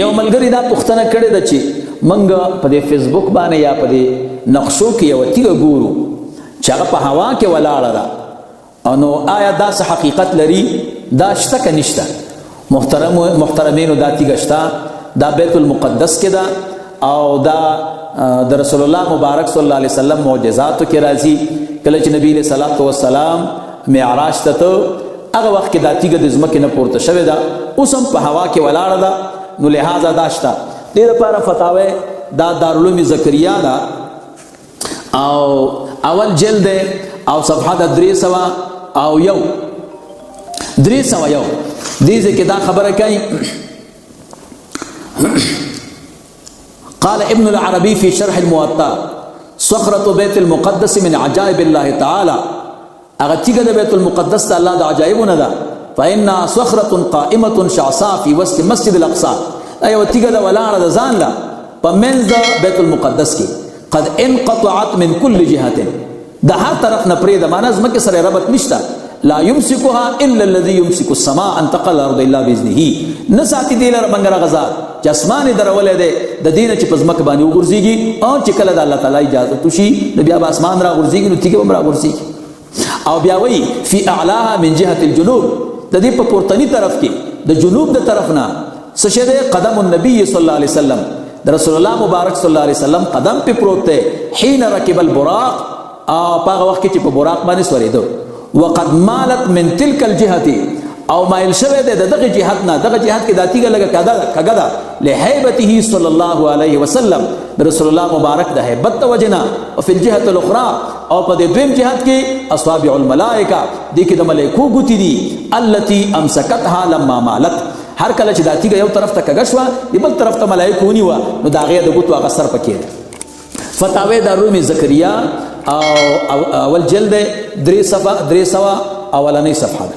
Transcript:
یو ملګری دا پوښتنه کړې ده چې موږ په دې فیسبوک باندې یا په دې نقشو کې یوه تیږه ګورو چې هغه په هوا کې ولاړه ده، نو آیا دا څه حقیقت لري؟ دا شته که نشته؟ محترمینو دا تیږه شته، دا بیت المقدس کې ده او دا د رسول الله مبارک صلی الله علیه وسلم معجزاتو کې راځي. کله چې نبی علیه الصلاۃ والسلام معراج ته ته هغه وخت کې دا تیږه د ځمکې نه پورته شوې ده، اوس هم په هوا کې ولاړه ده، نو لہذا دا شته. دې دپاره فتاوی دا دارالعلوم زکریا ده او اول جلد دی او صفحه د 301 دې ځای کې دا خبره کوي. قال ابن العربي في شرح الموطأ صخرة بيت المقدس من عجائب الله تعالى، هغه تیږه د بیت المقدس ته الله د عجایبونه ده. فإنها صخرة قائمة شعصاء في وسط مسجد الأقصى، یوه تیږه ده ولاړه د ځان له په منځ د بیت المقدس کې. قد انقطعت من كل جهة، د هر طرف نه پرېږده، معنا ځمکې سره ربط نشته. لا يمسكها الا الذي يمسك السماء ان تقل الارض الا باذنه، نه ساتي دی لره منګره غزا چې اسمان درولې ده د دینه چې په ځمکه باندې وګرځيږي او چې کله د الله تعالی اجازه توشي نو بیا به اسمان را غورځيږي، نو تیږه به را غورځيږي. او بیا وایي فی اعلاها من جهه الجنوب، د دې په پورتنی طرف کې د جنوب د طرف نه څه شی ده؟ قدم النبي صلی الله علیه وسلم، د رسول الله مبارک صلی الله علیه وسلم قدم په پروت ده. حين ركب البراق، په هغه وخت کې چې په براق باندې سورېدو. وقد مالت من تلك الجهه، او مایل شوی دی دغه جهت نه، دغه جهت کې دا تیږه لګه کږه ده. لهیبته صلی الله علیه وسلم، د رسول الله مبارک د هیبت د وجنه. او فی الجهه الاخرى، او په دې دویم جهت کې اصابع الملائکه، دې کې د ملائکو ګوتې دي. التي امسکتها لما مالت، هر کله چې دا تیږه یو طرف ته کږه شوه بل طرف ته ملائکه ونیوه، نو د هغې د ګوتو هغه سر پکې ده. فتاوی دارالعلوم زکریا او اول جلد 300 اولنۍ صفحه ده.